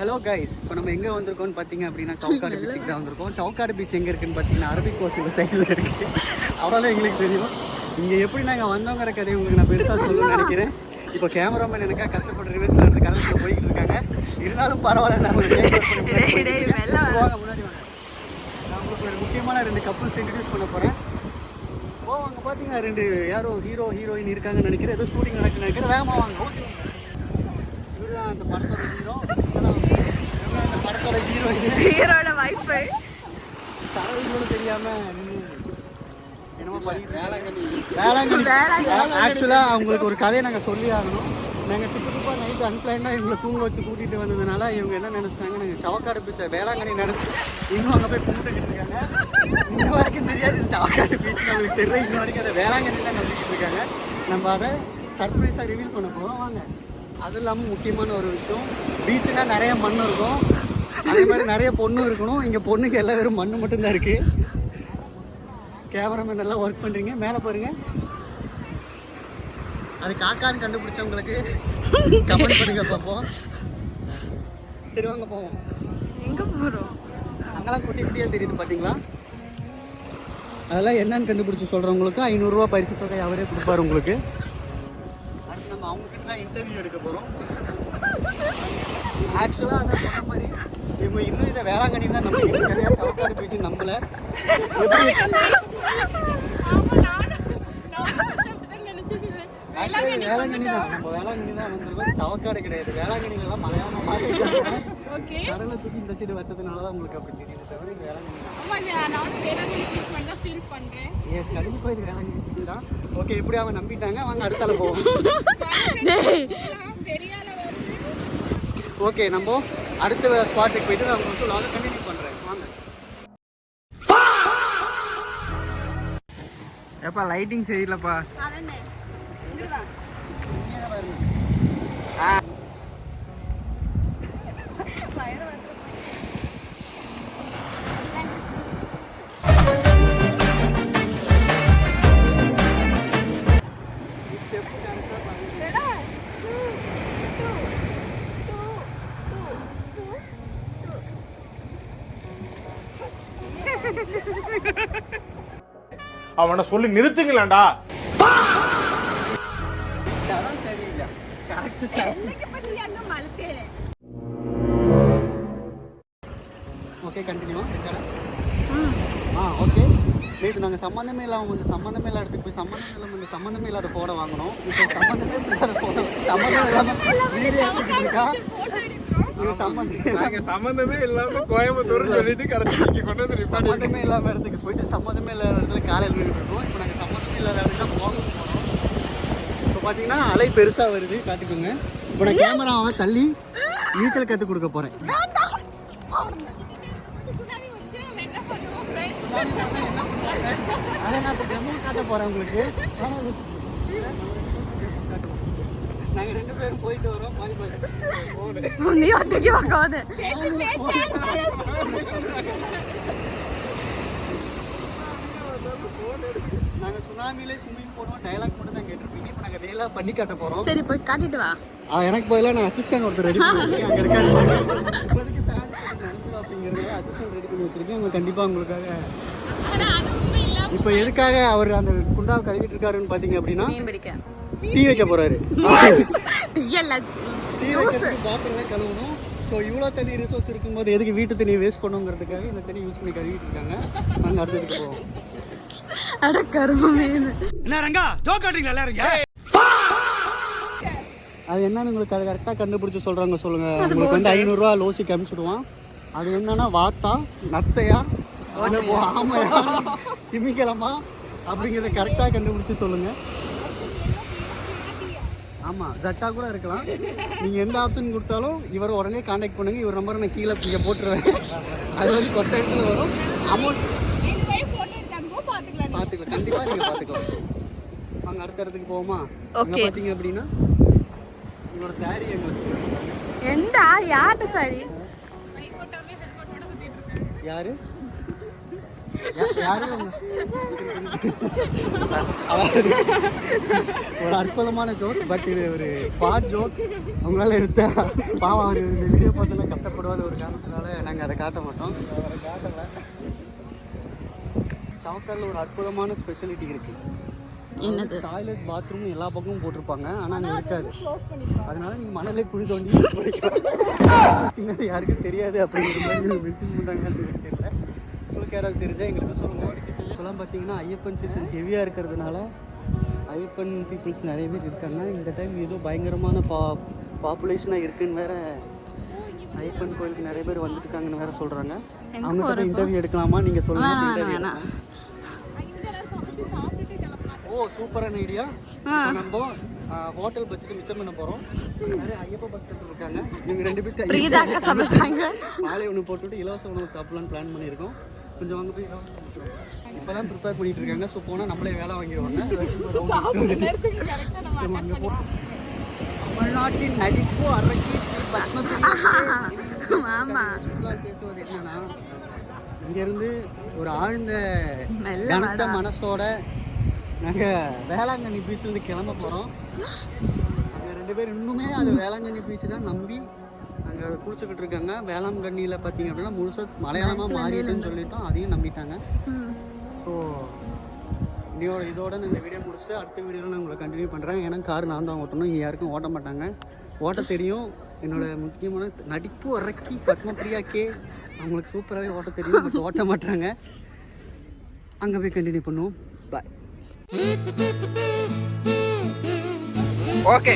Hello guys, இப்போ நம்ம எங்கே வந்திருக்கோம்னு பார்த்தீங்க அப்படின்னா சவுக்காடு பீச்சுக்கு தான் வந்திருக்கோம். சவுக்காடு பீச் எங்கே இருக்குன்னு பார்த்தீங்கன்னா அரபிக் கோஸ்ட் இந்த சைடில் இருக்குது. அவ்வளோதான் எங்களுக்கு தெரியும். இங்கே எப்படி நாங்கள் வந்தோங்கிற கதையை உங்களுக்கு நான் பெருசாக சொல்லணும்னு நினைக்கிறேன். இப்போ கேமராமேன் எனக்காக கஷ்டப்பட்டு ரிவர்ஸில் இருந்து கடலுக்குள்ள போய்கிட்டு இருக்காங்க. இருந்தாலும் பரவாயில்ல, நான் வாங்க முன்னாடி வாங்க. நான் உங்களுக்கு ஒரு முக்கியமான 2 கப்புள்ஸ் இன்ட்ரடியூஸ் பண்ண போகிறேன். அங்கே பார்த்தீங்கன்னா 2 யாரோ ஹீரோயின் இருக்காங்கன்னு நினைக்கிறேன். ஏதோ ஷூட்டிங் நடக்குன்னு நினைக்கிறேன். வேகமாக வாங்க. இவர் தான் அந்த படத்தோட ஹீரோ. இந்த படத்தோட ஹீரோட வைஃப் தலைவர்களும் தெரியாம என்னமோ வேளாங்கண்ணி. ஆக்சுவலாக அவங்களுக்கு ஒரு கதையை நாங்கள் சொல்லி ஆகணும். நாங்கள் திப்பா நைட்டு அன்பிளான்டாக இவங்களை தூங்க வச்சு கூட்டிகிட்டு வந்ததுனால இவங்க என்ன நினச்சிட்டாங்க, நாங்கள் சவக்காடு பீச்சை வேளாங்கண்ணி நினச்சி இன்னும் அங்கே போய் கும்பிட்டுக்கிட்டு இருக்காங்க. இன்னும் வரைக்கும் தெரியாது சவக்காடு பீச் நம்மளுக்கு தெரியல. இன்னும் வரைக்கும் அதை வேளாங்கண்ணி தான் நம்பிக்கிட்டு இருக்காங்க. நம்ம அதை சர்ப்ரைஸாக ரிவீல் பண்ண போகிறோம். வாங்க. அதுவும் இல்லாமல் முக்கியமான ஒரு விஷயம், பீச்சுனா நிறைய மண் இருக்கும், அதே மாதிரி நிறைய பொண்ணு இருக்கணும். இங்கே பொண்ணுக்கு எல்லாம் வெறும் மண் மட்டும்தான் இருக்குது. கேமராமேன் நல்லா ஒர்க் பண்ணுறீங்க. மேலே பாருங்க. அது காக்கான்னு கண்டுபிடிச்சவங்களுக்கு கமெண்ட் பண்ணுங்க பார்ப்போம். சரி வாங்க போவோம். எங்கே போகிறோம்? அங்கெல்லாம் குட்டி குட்டியாக தெரியுது பார்த்தீங்களா? அதெல்லாம் என்னன்னு கண்டுபிடிச்சி சொல்கிறவங்களுக்கு 500 ரூபா பரிசு தொகை அவரே கொடுப்பாரு உங்களுக்கு. நம்ம அவங்ககிட்ட தான் இன்டர்வியூ எடுக்க போகிறோம். ஆக்சுவலாக அதை சொன்ன மாதிரி இவங்க இன்னும் இதை வேளாங்கண்ணி தான் நம்ம கிடையாது, சவக்காடு பீச்சு நம்பலை. ஆக்சுவலி வேளாங்கண்ணி தான், நம்ம வேளாங்கண்ணி தான் வந்திருக்கோம். சவக்காடு கிடையாது. வேளாங்கண்ணிலாம் மலையாளம் மாதிரி கடலை தூக்கி இந்த சைடு வச்சதுனால தான் உங்களுக்கு அப்படி தெரியுது. தவிர இது வேளாங்கண்ணி எஸ், கண்டிப்பாக இது வேளாங்கண்ணி தான். ஓகே, எப்படி அவன் நம்பிட்டாங்க. வாங்க அடுத்தால போவோம். ஓகே, நம்ம அடுத்த ஸ்பாட்டுக்கு போயிட்டு நான் உங்களுக்கு லாக கண்டினியூ பண்ணுறேன். வாங்க. ஏப்பா லைட்டிங் சரியில்லைப்பா. அவனை சொல்லி நிறுத்துங்களேன்டா. Okay, continue. ஓகே, நேற்று நாங்கள் சம்மந்தமே இல்லாமல் வந்து சம்மந்தமே இல்லாத இடத்துக்கு போய் சம்மந்தமே இல்லாத ஃபோனை வாங்கினோம். இப்போ சம்மந்தமே இல்லாத ஃபோனை சம்பந்தமே இல்லாம கோயம்புத்தூர் சொல்லிட்டு கடைசி கொண்டு வந்து சம்மந்தமே இல்லாமல் இடத்துக்கு போயிட்டு சம்மந்தமே இல்லாத இடத்துல காலையில் நின்றுட்டு இருக்கோம். இப்போ நாங்கள் சம்மந்தமே இல்லாத இடத்துக்கு போக போகிறோம். இப்போ பார்த்தீங்கன்னா அலை பெருசாக வருது, காட்டுக்குங்க. இப்போ நான் கேமராவை தள்ளி நீச்சல் கற்றுக் கொடுக்க போகிறேன். அதை நான் இப்போ டெமோ காட்ட போகிறேன் உங்களுக்கு. நாங்கள் 2 பேரும் போயிட்டு வரோம். நீ ஒட்டிக்கு பார்க்காது. நாங்கள் சுனாமிலே ஸ்விம்மிங் போடுவோம். டைலாக் மட்டும் தான் கேட்டிருப்பீங்க. இப்போ நாங்கள் ரியலாக பண்ணி காட்ட போகிறோம். சரி, போய் காட்டிட்டு வா. எனக்கு பதிலாக நான் அசிஸ்டன்ட் ஒருத்தர் ரெடி பண்ணிருக்கேன். அங்கே இருக்காங்க. இப்போதைக்கு ஃபேன் நண்பர் அப்படிங்கிறது அசிஸ்டன்ட் ரெடி பண்ணி வச்சிருக்கேன். அவங்க கண்டிப்பாக உங்களுக்காக. இப்போ எதுக்காக அவர் அந்த குண்டாவை கழுவிட்டு இருக்காருன்னு பார்த்தீங்க அப்படின்னா டீ வைக்க போறாரு. பாத்திரம் கழுவணும். ஸோ இவ்வளோ தண்ணி ரிசோர்ஸ் இருக்கும்போது எதுக்கு வீட்டு தண்ணி வேஸ்ட் பண்ணுங்கிறதுக்காக இந்த தண்ணி யூஸ் பண்ணி கழுவிட்டு இருக்காங்க. நாங்கள் அடுத்ததுக்கு போவோம். என்ன ரங்கா ஜோக்காட்றீங்களா எல்லாரும்? அது என்னன்னு உங்களுக்கு கரெக்டாக கண்டுபிடிச்சி சொல்கிறாங்க. சொல்லுங்கள். உங்களுக்கு வந்து 500 ரூபா லோசிக்கு அனுப்பிச்சுடுவான். அது என்னன்னா வாத்தா, நத்தையா, ஆமையா, திமிக்கலமா அப்படிங்கிறத கரெக்டாக கண்டுபிடிச்சி சொல்லுங்கள். ஆமாம், ஜட்டா கூட இருக்கலாம். நீங்கள் எந்த ஆப்ஷன் கொடுத்தாலும் இவரை உடனே காண்டாக்ட் பண்ணுங்கள். இவர் நம்பரை நான் கீழே இங்கே போட்டுருவேன். அது வந்து கொட்ட இடத்துல வரும். அமௌண்ட் பார்த்துக்கலாம். கண்டிப்பாக நீங்கள் பார்த்துக்கலாம். வாங்க அடுத்த இடத்துக்கு போவோமா? அங்கே Okay. பார்த்தீங்க அப்படின்னா உங்களோட சாரி எங்கே வச்சுருக்காங்க? எந்தா யார்கிட்ட சாரி? யாரு யாரு ஒரு அற்புதமான ஜோக். பட் இது ஒரு ஸ்பாட் ஜோக். உங்களால் எடுத்த பாவம் அவர் இந்த வீடியோ பார்த்தெல்லாம் கஷ்டப்படுவாத ஒரு காரணத்தினால நாங்கள் அதை காட்ட மாட்டோம். அவரை காட்டலை. சவுக்காரில் ஒரு அற்புதமான ஸ்பெஷாலிட்டி இருக்குது. என்னது? டாய்லெட் பாத்ரூம் எல்லா பக்கமும் போட்டிருப்பாங்க, ஆனால் அங்கே இருக்காது. அதனால நீங்கள் மணலே குழி தோண்டி சின்னது யாருக்கும் தெரியாது அப்படிங்கிற மாதிரி மென்ஷன் பண்ணுறாங்கன்னு தெரியல. உங்களுக்கு யாராவது தெரிஞ்சால் எங்களுக்கு சொல்லுங்கள். இப்போலாம் பார்த்தீங்கன்னா ஐயப்பன் சீசன் ஹெவியாக இருக்கிறதுனால ஐயப்பன் பீப்புள்ஸ் நிறைய பேர் இருக்காங்க. இந்த டைம் ஏதோ பயங்கரமான பாப்புலேஷனாக இருக்குன்னு வேற ஐயப்பன் கோயிலுக்கு நிறைய பேர் வந்துருக்காங்கன்னு வேற சொல்கிறாங்க. அவங்ககிட்ட இன்டர்வியூ எடுக்கலாமா? நீங்கள் சொல்லுங்கள். ஓ சூப்பரான ஐடியா. நம்ம ஹோட்டல் பட்ஜெட் மிச்சம் பண்ண போகிறோம். நிறைய ஐயப்ப பக்தர்கள் இருக்காங்க. நீங்கள் 2 பேருக்கு சமைச்சாங்க மாலை ஒன்று போட்டுவிட்டு இலவச உணவு சாப்பிடலான்னு பிளான் பண்ணியிருக்கோம். கொஞ்சம் வாங்க போய் இப்போ தான் ப்ரிப்பேர் பண்ணிட்டு இருக்காங்க. ஸோ போனால் நம்மளே வேலை வாங்கிடுவாங்க. தமிழ்நாட்டின் நடிப்பு அரக்கி சுற்றுலா பேசுவது என்னன்னா, இங்கேருந்து ஒரு ஆழ்ந்த கனத்த மனசோட நாங்கள் வேளாங்கண்ணி பீச்சிலேருந்து கிளம்ப போகிறோம். அங்கே 2 பேர் இன்னுமே அது வேளாங்கண்ணி பீச்சு தான் நம்பி அங்கே குளிச்சுக்கிட்டு இருக்காங்க. வேளாங்கண்ணியில் பார்த்தீங்க அப்படின்னா முழுசாக மலையாளமாக மாறிடுன்னு சொல்லிட்டோம், அதையும் நம்பிட்டாங்க. ஸோ இதோட நான் இந்த வீடியோ முடிச்சுட்டு அடுத்த வீடியோவில் நான் உங்களை கண்டினியூ பண்ணுறேன். ஏன்னா கார் நான் தான் ஓட்டணும், இங்கே யாருக்கும் ஓட்ட மாட்டாங்க. ஓட்ட தெரியும். என்னோட முக்கியமான நடிப்பு அரக்கி பத்மபிரியா கே அவங்களுக்கு சூப்பராகவே ஓட்ட தெரியும், பட் ஓட்ட மாட்டாங்க. அங்கே போய் கண்டினியூ பண்ணுவோம். பாய். ஓகே.